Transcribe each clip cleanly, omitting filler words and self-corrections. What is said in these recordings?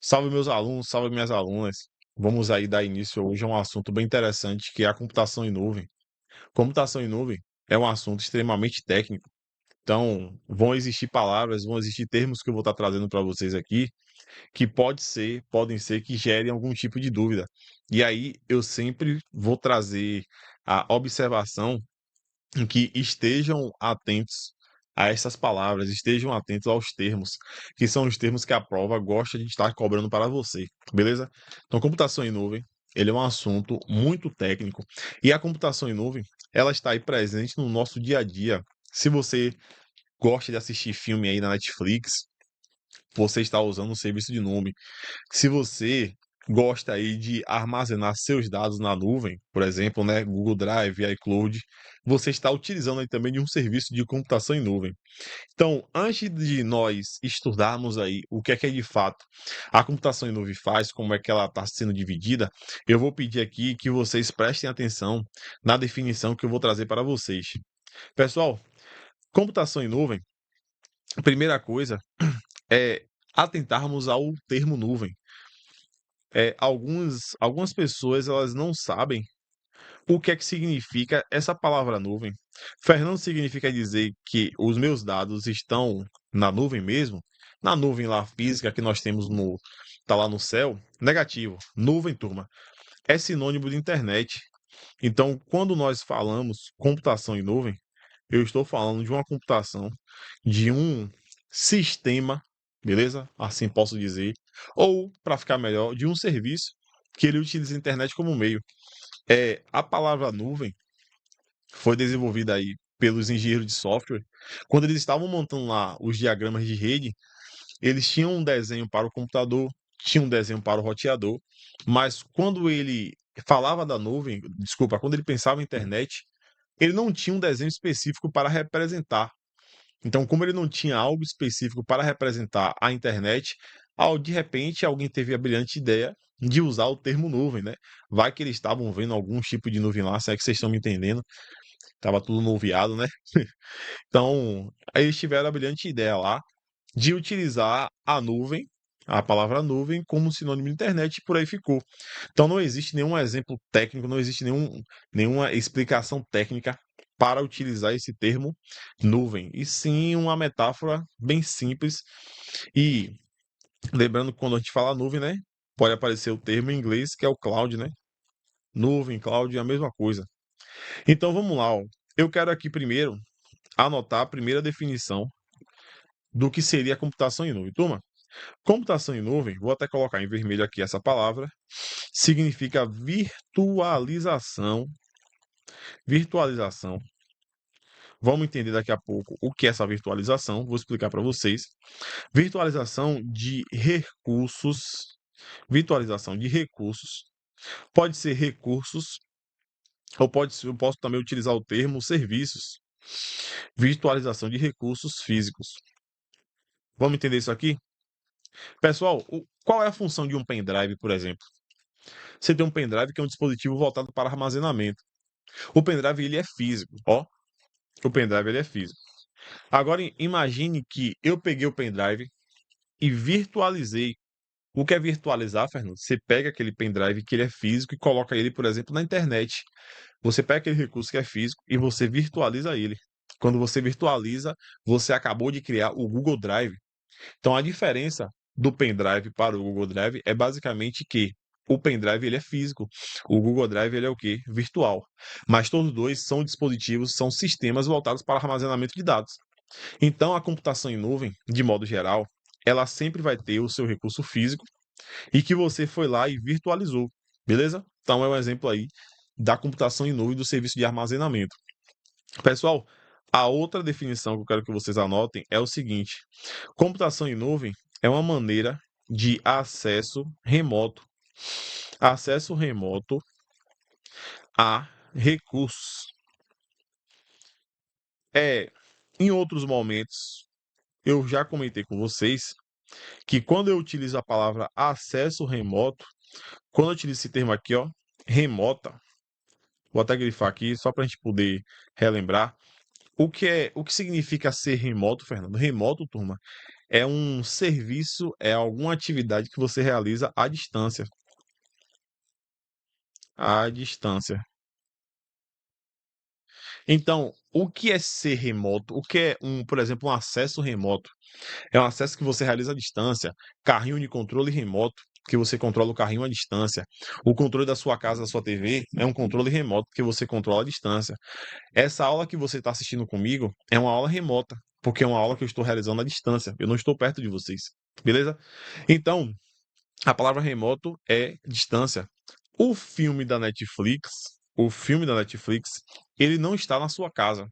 Salve meus alunos, salve minhas alunas. Vamos aí dar início hoje a um assunto bem interessante que é a computação em nuvem. Computação em nuvem é um assunto extremamente técnico. Então, vão existir palavras, vão existir termos que eu vou estar trazendo para vocês aqui que podem ser que gerem algum tipo de dúvida. E aí eu sempre vou trazer a observação em que estejam atentos a essas palavras, estejam atentos aos termos, que são os termos que a prova gosta de estar cobrando para você, beleza? Então, computação em nuvem, ele é um assunto muito técnico, e a computação em nuvem, ela está aí presente no nosso dia a dia. Se você gosta de assistir filme aí na Netflix, você está usando o serviço de nuvem. Se você gosta aí de armazenar seus dados na nuvem, por exemplo, né, Google Drive, iCloud, você está utilizando aí também de um serviço de computação em nuvem. Então, antes de nós estudarmos aí o que é de fato a computação em nuvem faz, como é que ela está sendo dividida, eu vou pedir aqui que vocês prestem atenção na definição que eu vou trazer para vocês. Pessoal, computação em nuvem, a primeira coisa é atentarmos ao termo nuvem. Algumas pessoas elas não sabem o que é que significa essa palavra nuvem. Fernando significa dizer que os meus dados estão na nuvem mesmo, na nuvem lá física que nós temos no tá lá no céu. Negativo. Nuvem, turma, é sinônimo de internet. Então, quando nós falamos computação em nuvem, eu estou falando de uma computação, de um sistema, beleza? Assim posso dizer. Ou, para ficar melhor, de um serviço que ele utiliza a internet como meio. A palavra nuvem foi desenvolvida aí pelos engenheiros de software. Quando eles estavam montando lá os diagramas de rede, eles tinham um desenho para o computador, tinham um desenho para o roteador, mas quando ele falava da nuvem, desculpa, quando ele pensava em internet, ele não tinha um desenho específico para representar. Então, como ele não tinha algo específico para representar a internet, ao de repente alguém teve a brilhante ideia de usar o termo nuvem, né? Vai que eles estavam vendo algum tipo de nuvem lá, se é que vocês estão me entendendo, tava tudo nuviado, né? Então, aí eles tiveram a brilhante ideia lá de utilizar a nuvem, a palavra nuvem, como sinônimo de internet e por aí ficou. Então não existe nenhum exemplo técnico, não existe nenhuma explicação técnica para utilizar esse termo nuvem, e sim uma metáfora bem simples. E lembrando que quando a gente fala nuvem, né, pode aparecer o termo em inglês que é o cloud, né? Nuvem, cloud é a mesma coisa. Então vamos lá, ó. Eu quero aqui primeiro anotar a primeira definição do que seria a computação em nuvem. Turma, computação em nuvem, vou até colocar em vermelho aqui essa palavra, significa virtualização. Virtualização. Vamos entender daqui a pouco o que é essa virtualização, vou explicar para vocês. Virtualização de recursos. Virtualização de recursos. Pode ser recursos, ou eu posso também utilizar o termo serviços. Virtualização de recursos físicos. Vamos entender isso aqui? Pessoal, qual é a função de um pendrive, por exemplo? Você tem um pendrive que é um dispositivo voltado para armazenamento. O pendrive ele é físico, ó. O pendrive ele é físico. Agora imagine que eu peguei o pendrive e virtualizei. O que é virtualizar, Fernando? Você pega aquele pendrive que ele é físico e coloca ele, por exemplo, na internet. Você pega aquele recurso que é físico e você virtualiza ele. Quando você virtualiza, você acabou de criar o Google Drive. Então a diferença do pendrive para o Google Drive é basicamente que o pendrive ele é físico, o Google Drive ele é o quê? Virtual. Mas todos dois são dispositivos, são sistemas voltados para armazenamento de dados. Então a computação em nuvem, de modo geral, ela sempre vai ter o seu recurso físico e que você foi lá e virtualizou, beleza? Então é um exemplo aí da computação em nuvem do serviço de armazenamento. Pessoal, a outra definição que eu quero que vocês anotem é o seguinte: computação em nuvem é uma maneira de acesso remoto a recursos. Em outros momentos, eu já comentei com vocês que quando eu utilizo a palavra acesso remoto, quando eu utilizo esse termo aqui, ó, remota, vou até grifar aqui só para a gente poder relembrar. O que significa ser remoto, Fernando? Remoto, turma, é um serviço, é alguma atividade que você realiza à distância. À distância. Então, o que é ser remoto? O que é por exemplo, um acesso remoto? É um acesso que você realiza à distância, carrinho de controle remoto, que você controla o carrinho à distância. O controle da sua casa, da sua TV, é um controle remoto que você controla à distância. Essa aula que você está assistindo comigo é uma aula remota, porque é uma aula que eu estou realizando à distância. Eu não estou perto de vocês, beleza? Então, a palavra remoto é distância. O filme da Netflix, o filme da Netflix, ele não está na sua casa.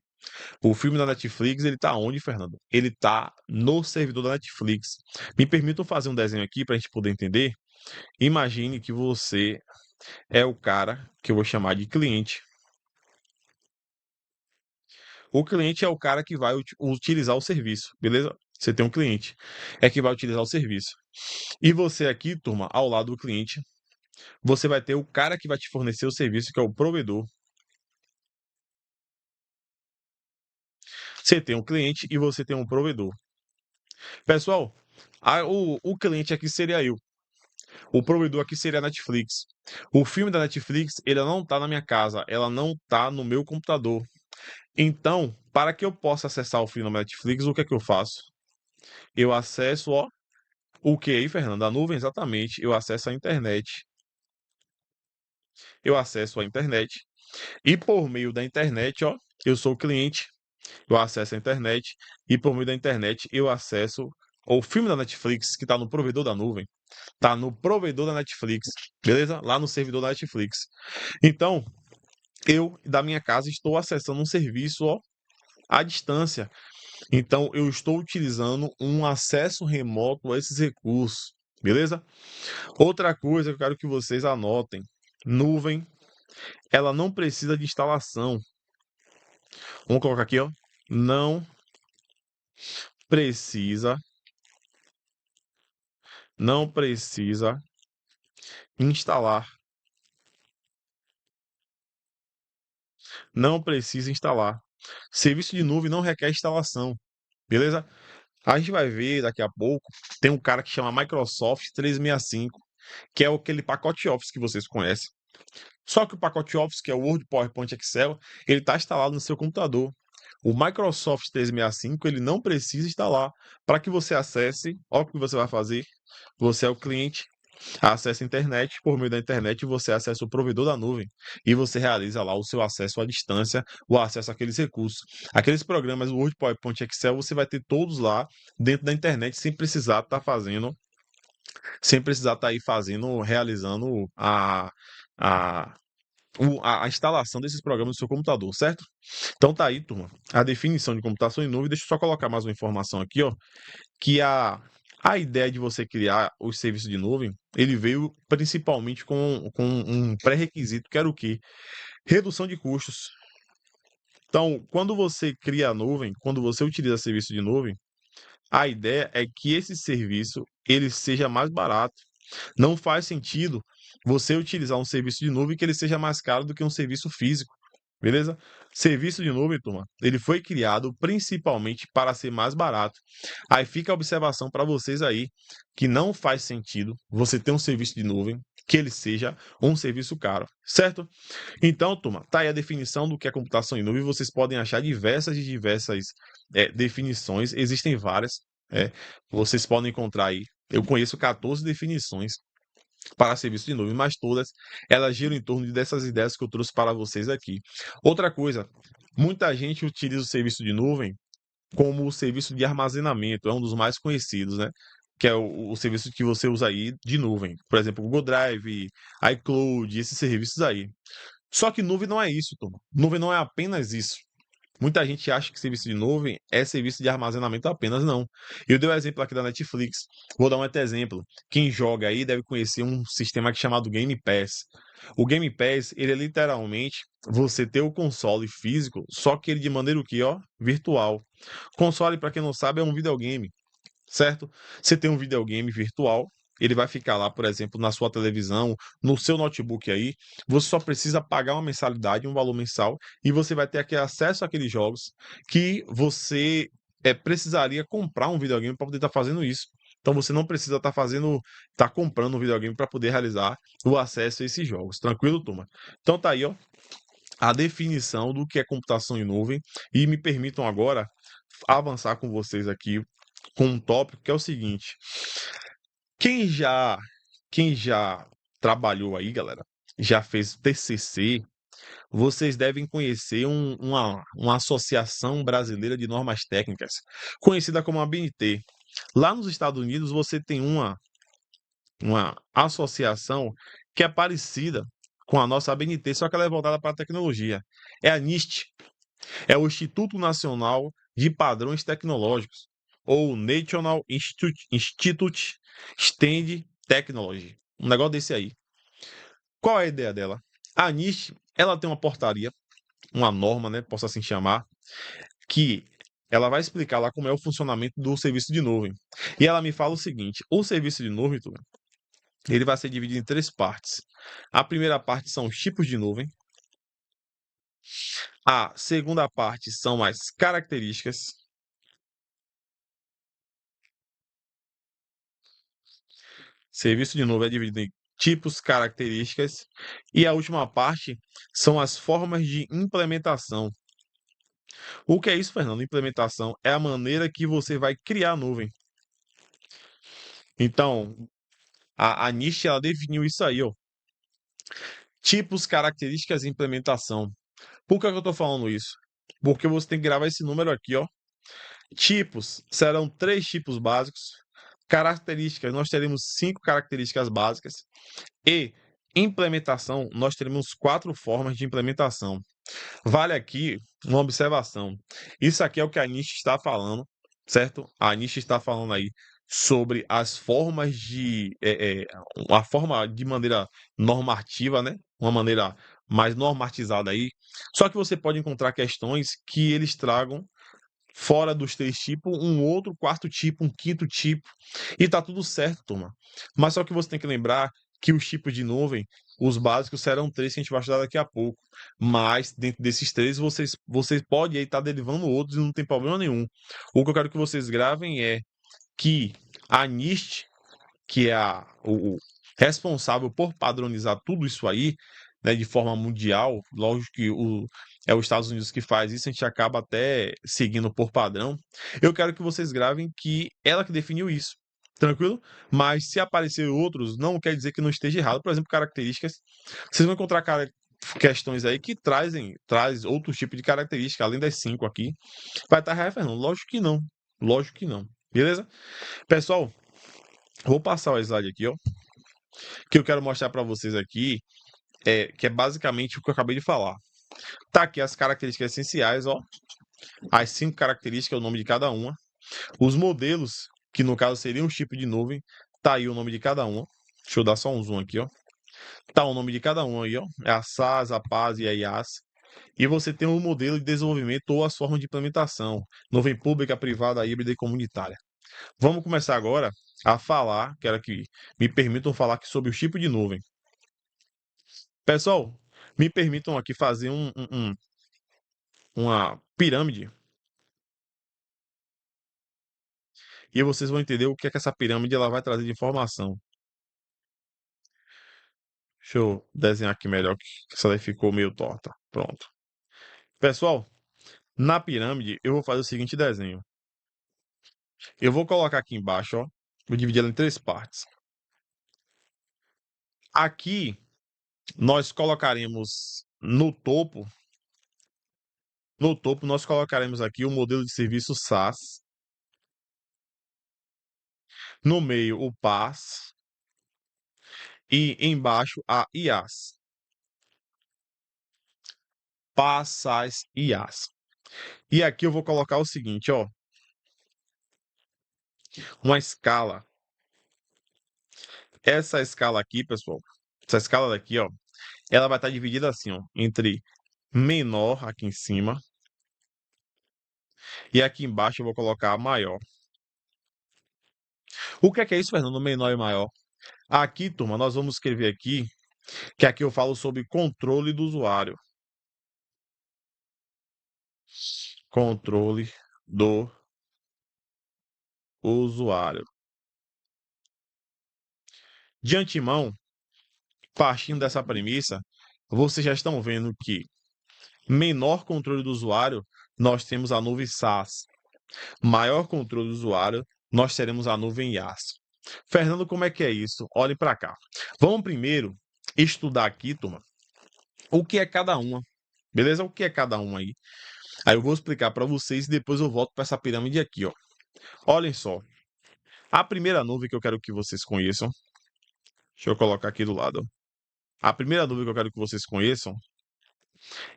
O filme da Netflix, ele tá onde, Fernando? Ele tá no servidor da Netflix. Me permitam fazer um desenho aqui para a gente poder entender. Imagine que você é o cara que eu vou chamar de cliente. O cliente é o cara que vai utilizar o serviço, beleza? Você tem um cliente, é que vai utilizar o serviço. E você aqui, turma, ao lado do cliente, você vai ter o cara que vai te fornecer o serviço, que é o provedor. Você tem um cliente e você tem um provedor. Pessoal, o cliente aqui seria eu. O provedor aqui seria a Netflix. O filme da Netflix, ele não tá na minha casa, ela não tá no meu computador. Então, para que eu possa acessar o filme da Netflix, o que é que eu faço? Eu acesso, ó, o que aí, Fernando? A nuvem, exatamente. Eu acesso a internet. Eu acesso a internet. E por meio da internet, ó, eu sou o cliente, eu acesso a internet. E por meio da internet, eu acesso o filme da Netflix, que está no provedor da nuvem. Tá no provedor da Netflix, beleza? Lá no servidor da Netflix. Então, eu, da minha casa, estou acessando um serviço, ó, à distância. Então, eu estou utilizando um acesso remoto a esses recursos, beleza? Outra coisa que eu quero que vocês anotem: nuvem, ela não precisa de instalação. Vamos colocar aqui, ó. Não precisa, não precisa instalar. Não precisa instalar. Serviço de nuvem não requer instalação, beleza? A gente vai ver daqui a pouco, tem um cara que chama Microsoft 365, que é aquele pacote Office que vocês conhecem. Só que o pacote Office, que é o Word, PowerPoint, Excel, ele está instalado no seu computador. O Microsoft 365, ele não precisa instalar. Para que você acesse, olha o que você vai fazer. Você é o cliente, acessa a internet, por meio da internet você acessa o provedor da nuvem e você realiza lá o seu acesso à distância, o acesso àqueles recursos. Aqueles programas, Word, PowerPoint, Excel, você vai ter todos lá dentro da internet sem precisar estar fazendo, sem precisar estar aí fazendo, realizando a, a instalação desses programas no seu computador, certo? Então tá aí, turma, a definição de computação em nuvem. Deixa eu só colocar mais uma informação aqui, ó, que a ideia de você criar os serviços de nuvem, ele veio principalmente com um pré-requisito, que era o quê? Redução de custos. Então, quando você cria a nuvem, quando você utiliza serviço de nuvem, a ideia é que esse serviço ele seja mais barato. Não faz sentido você utilizar um serviço de nuvem que ele seja mais caro do que um serviço físico. Beleza? Serviço de nuvem, turma, ele foi criado principalmente para ser mais barato. Aí fica a observação para vocês aí, que não faz sentido você ter um serviço de nuvem que ele seja um serviço caro, certo? Então, turma, tá aí a definição do que é computação em nuvem. Vocês podem achar diversas definições, existem várias, vocês podem encontrar aí. Eu conheço 14 definições para serviço de nuvem, mas todas elas giram em torno dessas ideias que eu trouxe para vocês aqui. Outra coisa, muita gente utiliza o serviço de nuvem como o serviço de armazenamento, é um dos mais conhecidos, né? Que é o serviço que você usa aí de nuvem. Por exemplo, Google Drive, iCloud, esses serviços aí. Só que nuvem não é isso, turma. Nuvem não é apenas isso. Muita gente acha que serviço de nuvem é serviço de armazenamento apenas, não. Eu dei o exemplo aqui da Netflix. Vou dar um outro exemplo. Quem joga aí deve conhecer um sistema chamado Game Pass. O Game Pass, ele é literalmente você ter o console físico, só que ele de maneira o quê, ó? Virtual. Console, para quem não sabe, é um videogame, certo? Você tem um videogame virtual, ele vai ficar lá, por exemplo, na sua televisão, no seu notebook aí. Você só precisa pagar uma mensalidade, um valor mensal, e você vai ter aquele acesso àqueles jogos que você precisaria comprar um videogame para poder estar fazendo isso. Então você não precisa estar comprando um videogame para poder realizar o acesso a esses jogos. Tranquilo, turma? Então tá aí, ó, a definição do que é computação em nuvem e me permitam agora avançar com vocês aqui com um tópico que é o seguinte: quem já quem já trabalhou aí, galera, já fez TCC, vocês devem conhecer uma Associação Brasileira de Normas Técnicas, conhecida como a ABNT. Lá nos Estados Unidos, você tem uma associação que é parecida com a nossa ABNT, só que ela é voltada para a tecnologia. É a NIST, é o Instituto Nacional de Padrões Tecnológicos, ou National Institute Stand Technology. Um negócio desse aí. Qual é a ideia dela? A NIST, ela tem uma portaria, uma norma, né, posso assim chamar, que ela vai explicar lá como é o funcionamento do serviço de nuvem. E ela me fala o seguinte: o serviço de nuvem, ele vai ser dividido em três partes. A primeira parte são os tipos de nuvem. A segunda parte são as características. Serviço de nuvem é dividido em tipos, características. E a última parte são as formas de implementação. O que é isso, Fernando? Implementação é a maneira que você vai criar a nuvem. Então, a NIST ela definiu isso aí, ó. Tipos, características e implementação. Por que eu estou falando isso? Porque você tem que gravar esse número aqui, ó. Tipos serão 3 tipos básicos. Características, nós teremos 5 características básicas. E implementação, nós teremos 4 formas de implementação. Vale aqui uma observação. Isso aqui é o que a NIST está falando, certo? A NIST está falando aí sobre as formas a forma de maneira normativa, né? Uma maneira mais normatizada aí. Só que você pode encontrar questões que eles tragam fora dos 3 tipos, um outro quarto tipo, um quinto tipo, e tá tudo certo, turma. Mas só que você tem que lembrar que os tipos de nuvem, os básicos serão 3 que a gente vai estudar daqui a pouco. Mas dentro desses 3, vocês podem aí estar derivando outros e não tem problema nenhum. O que eu quero que vocês gravem é que a NIST, que é o responsável por padronizar tudo isso aí, né, de forma mundial, lógico que é os Estados Unidos que faz isso, a gente acaba até seguindo por padrão. Eu quero que vocês gravem que ela que definiu isso, tranquilo? Mas se aparecer outros, não quer dizer que não esteja errado. Por exemplo, características. Vocês vão encontrar questões aí que traz outros tipos de características, além das 5 aqui. Vai estar referendo? Lógico que não. Lógico que não. Beleza? Pessoal, vou passar o slide aqui, ó, que eu quero mostrar para vocês aqui, que é basicamente o que eu acabei de falar. Tá aqui as características essenciais, ó, as 5 características, o nome de cada uma, os modelos, que no caso seriam os tipos de nuvem, tá aí o nome de cada uma. Deixa eu dar só um zoom aqui, ó. Tá o nome de cada uma aí, ó. É a SAS, a PaaS e a IaaS. E você tem o modelo de desenvolvimento ou as formas de implementação, nuvem pública, privada, híbrida e comunitária. Vamos começar agora a falar, quero que me permitam falar aqui sobre o tipo de nuvem. Pessoal, me permitam aqui fazer uma pirâmide e vocês vão entender o que é que essa pirâmide ela vai trazer de informação. Deixa eu desenhar aqui melhor, que essa daí ficou meio torta. Pronto. Pessoal, na pirâmide eu vou fazer o seguinte desenho. Eu vou colocar aqui embaixo, ó, vou dividir ela em 3 partes. Aqui nós colocaremos no topo nós colocaremos aqui o modelo de serviço SaaS, no meio o PaaS e embaixo a IaaS. PaaS, SaaS e IaaS. E aqui eu vou colocar o seguinte, ó, uma escala. Essa escala aqui, pessoal, essa escala daqui, ó, ela vai estar dividida assim, ó, entre menor aqui em cima e aqui embaixo eu vou colocar maior. O que é isso, Fernando? Menor e maior. Aqui, turma, nós vamos escrever aqui que aqui eu falo sobre controle do usuário. Controle do usuário. De antemão, partindo dessa premissa, vocês já estão vendo que menor controle do usuário, nós temos a nuvem SaaS. Maior controle do usuário, nós teremos a nuvem IaaS. Fernando, como é que é isso? Olhe para cá. Vamos primeiro estudar aqui, turma, o que é cada uma. Beleza? O que é cada uma aí? Aí eu vou explicar para vocês e depois eu volto para essa pirâmide aqui, ó. Olhem só. A primeira nuvem que eu quero que vocês conheçam, deixa eu colocar aqui do lado. A primeira nuvem que eu quero que vocês conheçam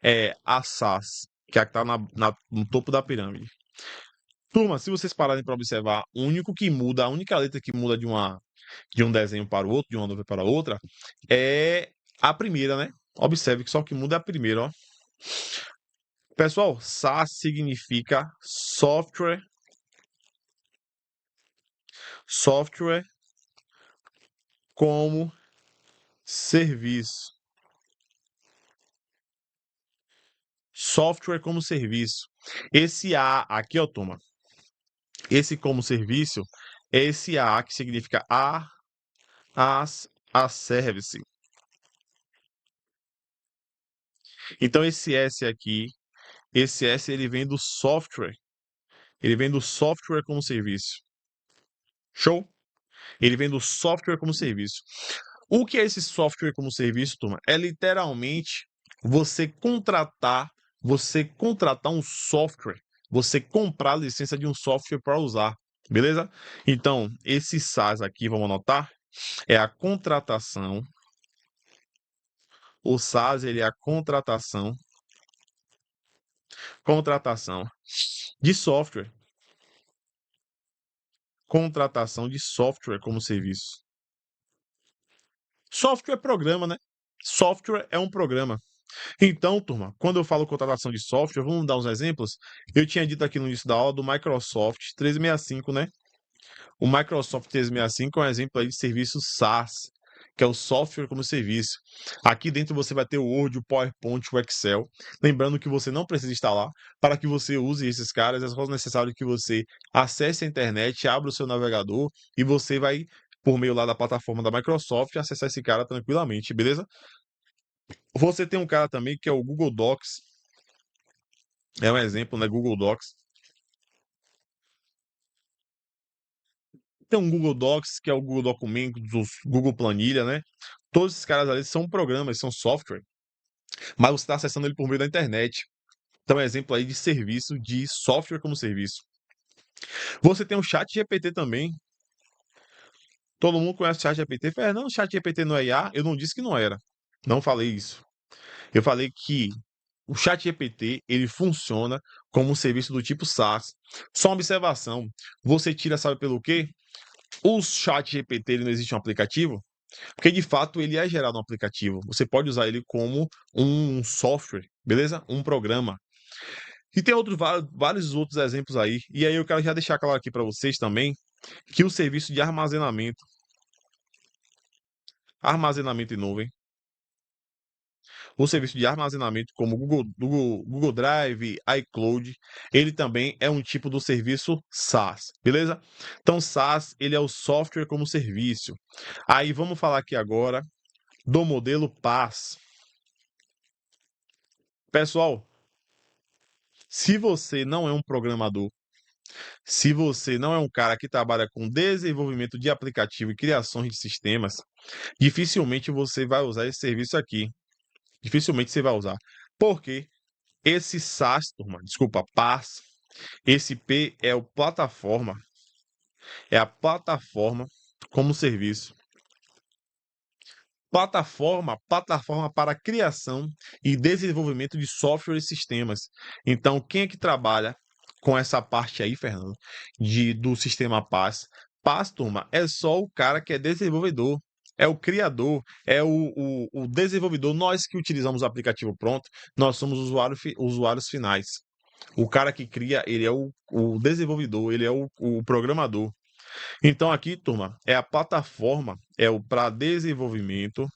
é a SaaS, que é a que está no topo da pirâmide. Turma, se vocês pararem para observar, o único que muda, a única letra que muda de um desenho para o outro, de uma nuvem para outra, é a primeira, né? Observe que só o que muda é a primeira, ó. Pessoal, SaaS significa software como serviço. Software como serviço. Esse A aqui, ó, turma. Esse como serviço é esse A que significa a service. Então esse S aqui, esse S ele vem do software. Ele vem do software como serviço. Show? Ele vem do software como serviço. O que é esse software como serviço, turma? É literalmente você contratar um software, você comprar a licença de um software para usar, beleza? Então, esse SaaS aqui, vamos anotar, é a contratação. O SaaS, ele é a contratação de software. Contratação de software como serviço. Software é programa, né? Software é um programa. Então, turma, quando eu falo contratação de software, vamos dar uns exemplos. Eu tinha dito aqui no início da aula do Microsoft 365, né? O Microsoft 365 é um exemplo aí de serviço SaaS, que é o software como serviço. Aqui dentro você vai ter o Word, o PowerPoint, o Excel. Lembrando que você não precisa instalar. Para que você use esses caras, é só necessário que você acesse a internet, abra o seu navegador e você vai, por meio lá da plataforma da Microsoft, acessar esse cara tranquilamente, beleza? Você tem um cara também que é o Google Docs. É um exemplo, né? Google Docs. Tem um Google Docs, que é o Google Documentos, Google Planilha, né? Todos esses caras ali são programas, são software, mas você está acessando ele por meio da internet. Então, é um exemplo aí de serviço, de software como serviço. Você tem o Chat GPT também. Todo mundo conhece o Chat GPT. Fernando, o Chat GPT não é IA? Eu não disse que não era. Não falei isso. Eu falei que o Chat GPT ele funciona como um serviço do tipo SaaS. Só uma observação. Você tira, sabe pelo quê? O Chat GPT ele não existe um aplicativo? Porque de fato ele é gerado um aplicativo. Você pode usar ele como um software, beleza? Um programa. E tem vários outros exemplos aí. E aí eu quero já deixar claro aqui para vocês também que o serviço de armazenamento em nuvem, o serviço de armazenamento como Google Drive, iCloud, ele também é um tipo do serviço SaaS, beleza? Então SaaS ele é o software como serviço. Aí vamos falar aqui agora do modelo PaaS. Pessoal, se você não é um programador, se você não é um cara que trabalha com desenvolvimento de aplicativo e criações de sistemas, dificilmente você vai usar esse serviço aqui. Dificilmente você vai usar. Porque esse SaaS, turma, desculpa, PaaS, esse P é o plataforma, é a plataforma como serviço. Plataforma para criação e desenvolvimento de software e sistemas. Então, quem é que trabalha com essa parte aí, Fernando, do sistema PaaS? PaaS, turma, é só o cara que é desenvolvedor, é o criador, é o desenvolvedor. Nós que utilizamos o aplicativo pronto, nós somos usuários finais. O cara que cria, ele é o desenvolvedor, ele é o programador. Então, aqui, turma, é a plataforma, é o para desenvolvimento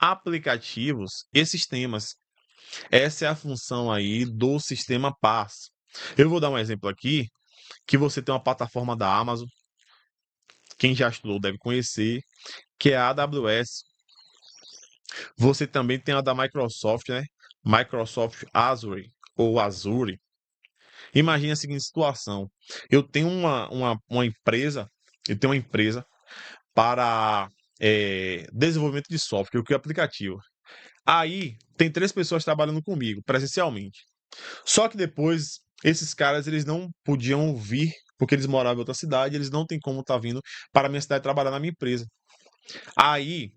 aplicativos e sistemas. Essa é a função aí do sistema PaaS. Eu vou dar um exemplo aqui, que você tem uma plataforma da Amazon, quem já estudou deve conhecer, que é a AWS. Você também tem a da Microsoft, né? Microsoft Azure ou Azure. Imagine a seguinte situação: eu tenho uma empresa, eu tenho uma empresa para desenvolvimento de software, o que é aplicativo. Aí tem 3 pessoas trabalhando comigo presencialmente. Só que depois esses caras eles não podiam vir porque eles moravam em outra cidade, eles não têm como estar vindo para a minha cidade trabalhar na minha empresa. Aí,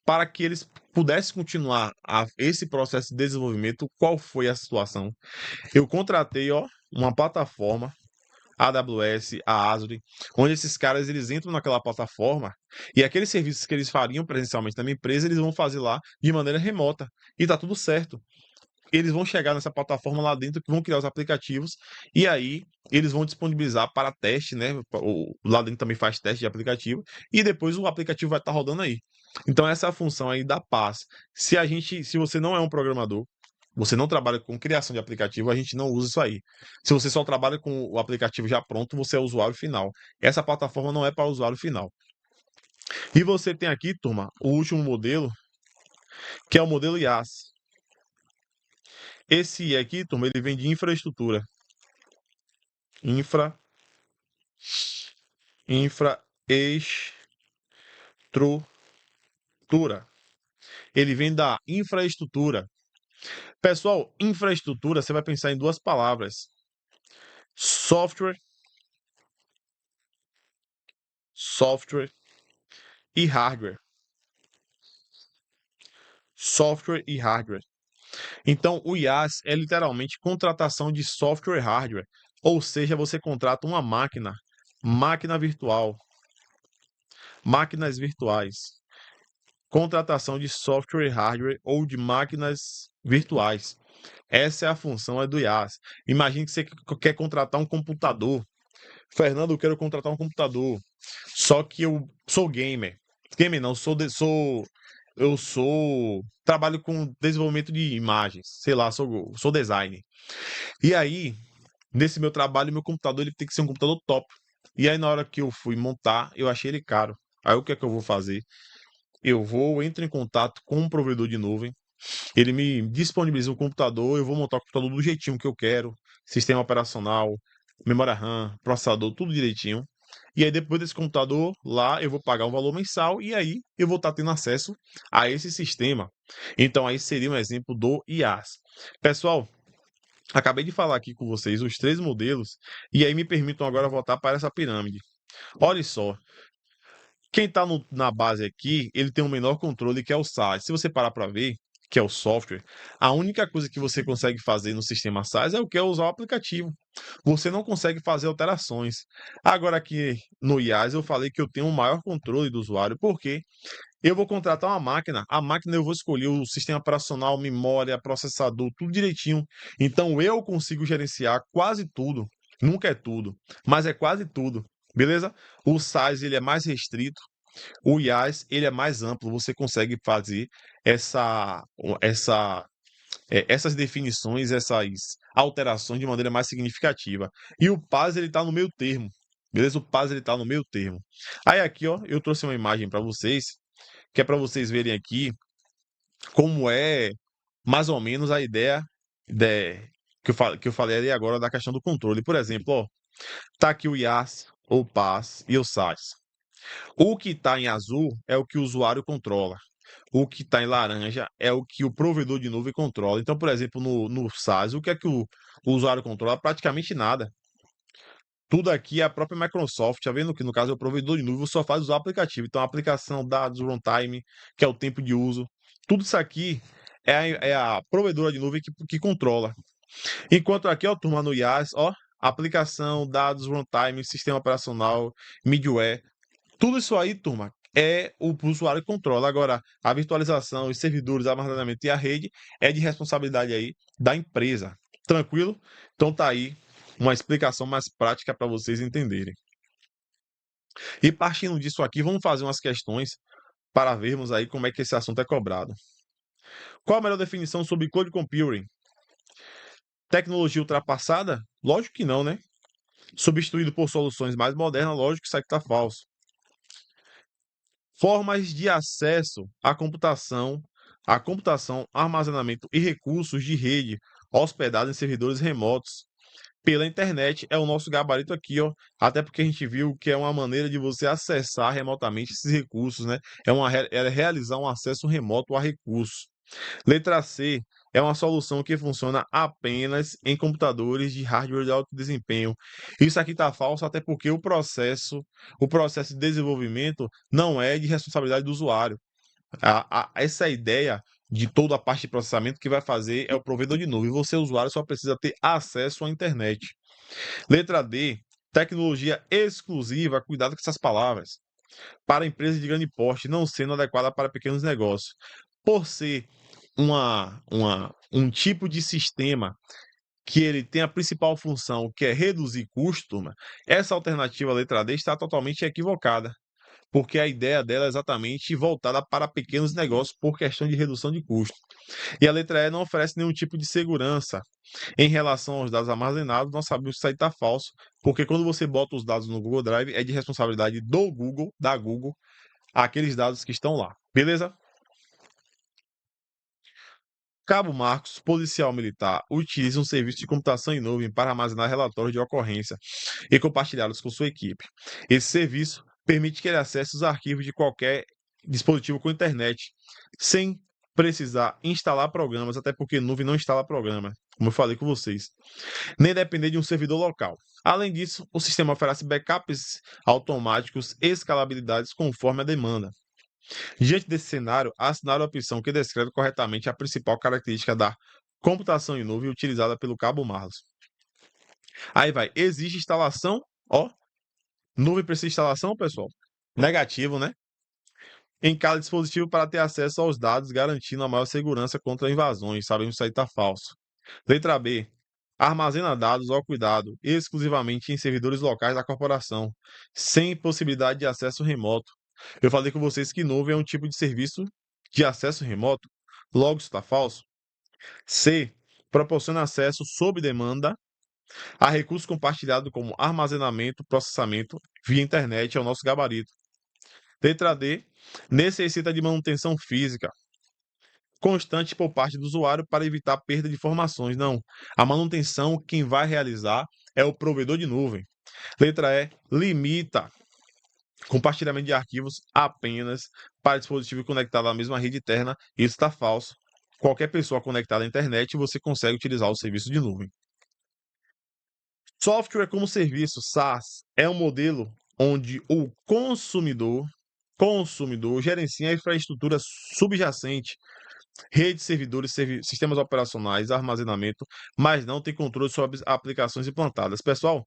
para que eles pudessem continuar esse processo de desenvolvimento, qual foi a situação? Eu contratei, ó, uma plataforma, a AWS, a Azure, onde esses caras eles entram naquela plataforma e aqueles serviços que eles fariam presencialmente na minha empresa, eles vão fazer lá de maneira remota. E tá tudo certo. Eles vão chegar nessa plataforma lá dentro, que vão criar os aplicativos, e aí eles vão disponibilizar para teste, né? Lá dentro também faz teste de aplicativo, e depois o aplicativo vai estar rodando aí. Então essa é a função aí da paz. Se você não é um programador, você não trabalha com criação de aplicativo, a gente não usa isso aí. Se você só trabalha com o aplicativo já pronto, você é o usuário final. Essa plataforma não é para o usuário final. E você tem aqui, turma, o último modelo, que é o modelo IaaS. Esse aqui, turma, ele vem de infraestrutura. Infra, infraestrutura. Ele vem da infraestrutura. Pessoal, infraestrutura, você vai pensar em 2 palavras: software, software e hardware. Software e hardware. Então, o IaaS é literalmente contratação de software e hardware. Ou seja, você contrata uma máquina virtual, máquinas virtuais. Contratação de software e hardware ou de máquinas virtuais. Essa é a função do IaaS. Imagine que você quer contratar um computador. Fernando, eu quero contratar um computador. Só que eu sou gamer. Gamer não, trabalho com desenvolvimento de imagens. Sei lá, sou designer. E aí, nesse meu trabalho, meu computador ele tem que ser um computador top. E aí, na hora que eu fui montar, eu achei ele caro. Aí, o que é que eu vou fazer? Entro em contato com um provedor de nuvem, ele me disponibiliza um computador, eu vou montar o computador do jeitinho que eu quero, sistema operacional, memória RAM, processador, tudo direitinho. E aí depois desse computador, lá eu vou pagar um valor mensal e aí eu vou estar tendo acesso a esse sistema. Então aí seria um exemplo do IaaS. Pessoal, acabei de falar aqui com vocês os 3 modelos e aí me permitam agora voltar para essa pirâmide. Olha só, quem está na base aqui, ele tem um menor controle que é o SaaS. Se você parar para ver, que é o software, a única coisa que você consegue fazer no sistema SaaS é o que é usar o aplicativo. Você não consegue fazer alterações. Agora aqui no IaaS eu falei que eu tenho um maior controle do usuário, porque eu vou contratar uma máquina. A máquina eu vou escolher o sistema operacional, memória, processador, tudo direitinho. Então eu consigo gerenciar quase tudo. Nunca é tudo, mas é quase tudo. Beleza? O SaaS ele é mais restrito, o IaaS ele é mais amplo. Você consegue fazer essa, essa, essas definições, essas alterações de maneira mais significativa. E o PaaS ele está no meio termo. Beleza? O PaaS ele está no meio termo. Aí aqui, ó, eu trouxe uma imagem para vocês, que é para vocês verem aqui como é mais ou menos a ideia que eu falei ali agora da questão do controle. Por exemplo, ó, tá aqui o IaaS, o PaaS e o SaaS. O que está em azul é o que o usuário controla. O que está em laranja é o que o provedor de nuvem controla. Então, por exemplo, no SaaS, o que é que o usuário controla? Praticamente nada. Tudo aqui é a própria Microsoft, tá vendo? Que no caso é o provedor de nuvem, só faz usar o aplicativo. Então, a aplicação, dados, runtime, que é o tempo de uso. Tudo isso aqui é a provedora de nuvem que controla. Enquanto aqui, ó, turma, no IaaS, ó, aplicação, dados, runtime, sistema operacional, middleware. Tudo isso aí, turma, é o usuário que controla. Agora, a virtualização, os servidores, armazenamento e a rede é de responsabilidade aí da empresa. Tranquilo? Então tá aí uma explicação mais prática para vocês entenderem. E partindo disso aqui, vamos fazer umas questões para vermos aí como é que esse assunto é cobrado. Qual a melhor definição sobre cloud computing? Tecnologia ultrapassada? Lógico que não, né? Substituído por soluções mais modernas, lógico que isso aqui está falso. Formas de acesso à computação, armazenamento e recursos de rede hospedados em servidores remotos pela internet é o nosso gabarito aqui, ó. Até porque a gente viu que é uma maneira de você acessar remotamente esses recursos, né? É realizar um acesso remoto a recursos. Letra C é uma solução que funciona apenas em computadores de hardware de alto desempenho. Isso aqui está falso, até porque o processo de desenvolvimento não é de responsabilidade do usuário. Essa ideia de toda a parte de processamento que vai fazer é o provedor de nuvem. Você, usuário, só precisa ter acesso à internet. Letra D, tecnologia exclusiva, cuidado com essas palavras, para empresas de grande porte, não sendo adequada para pequenos negócios. Por ser um tipo de sistema que ele tem a principal função, que é reduzir custo, essa alternativa letra D está totalmente equivocada, porque a ideia dela é exatamente voltada para pequenos negócios por questão de redução de custo. E a letra E não oferece nenhum tipo de segurança em relação aos dados armazenados. Nós sabemos que isso aí está falso, porque quando você bota os dados no Google Drive, é de responsabilidade do Google, da Google, aqueles dados que estão lá. Beleza? Cabo Marcos, policial militar, utiliza um serviço de computação em nuvem para armazenar relatórios de ocorrência e compartilhá-los com sua equipe. Esse serviço permite que ele acesse os arquivos de qualquer dispositivo com internet, sem precisar instalar programas, até porque nuvem não instala programa, como eu falei com vocês, nem depender de um servidor local. Além disso, o sistema oferece backups automáticos e escalabilidades conforme a demanda. Diante desse cenário, assinale a opção que descreve corretamente a principal característica da computação em nuvem utilizada pelo cabo Marlos. Aí vai, exige instalação, ó, nuvem precisa de instalação, pessoal? Negativo, né? Em cada dispositivo para ter acesso aos dados, garantindo a maior segurança contra invasões. Sabemos que isso aí está falso. Letra B. Armazena dados ao cuidado, exclusivamente em servidores locais da corporação, sem possibilidade de acesso remoto. Eu falei com vocês que nuvem é um tipo de serviço de acesso remoto. Logo, isso está falso. C. Proporciona acesso sob demanda a recursos compartilhados como armazenamento, processamento via internet, é o nosso gabarito. Letra D. Necessita de manutenção física constante por parte do usuário para evitar perda de informações. Não. A manutenção, quem vai realizar é o provedor de nuvem. Letra E. Limita compartilhamento de arquivos apenas para dispositivo conectado à mesma rede interna. Isso está falso. Qualquer pessoa conectada à internet, você consegue utilizar o serviço de nuvem. Software como serviço, SaaS, é um modelo onde o consumidor gerencia a infraestrutura subjacente, redes, servidores, sistemas operacionais, armazenamento, mas não tem controle sobre as aplicações implantadas. Pessoal,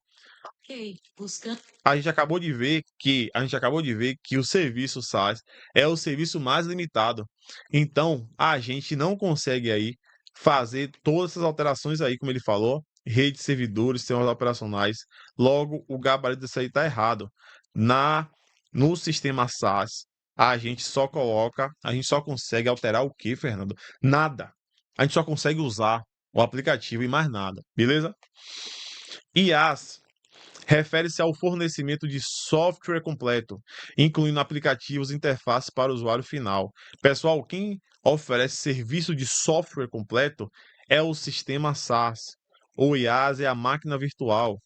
a gente acabou de ver que o serviço SaaS é o serviço mais limitado. Então, a gente não consegue aí fazer todas essas alterações aí, como ele falou, redes, servidores, sistemas operacionais. Logo, o gabarito disso aí está errado. No sistema SaaS, a gente só consegue alterar o quê, Fernando? Nada. A gente só consegue usar o aplicativo e mais nada, beleza? IaaS refere-se ao fornecimento de software completo, incluindo aplicativos e interfaces para o usuário final. Pessoal, quem oferece serviço de software completo é o sistema SaaS. O IaaS é a máquina virtual.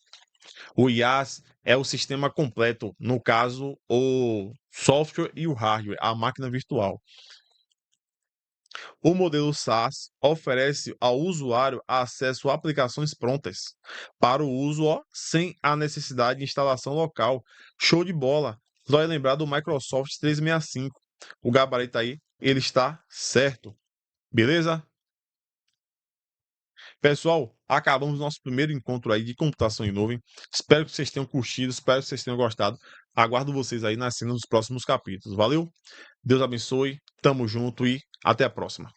O IaaS é o sistema completo, no caso, o software e o hardware, a máquina virtual. O modelo SaaS oferece ao usuário acesso a aplicações prontas para o uso, ó, sem a necessidade de instalação local. Show de bola! Vai lembrar do Microsoft 365. O gabarito aí, ele está certo. Beleza? Pessoal, acabamos nosso primeiro encontro aí de computação em nuvem. Espero que vocês tenham curtido, espero que vocês tenham gostado. Aguardo vocês aí nas cenas dos próximos capítulos. Valeu? Deus abençoe, tamo junto e até a próxima.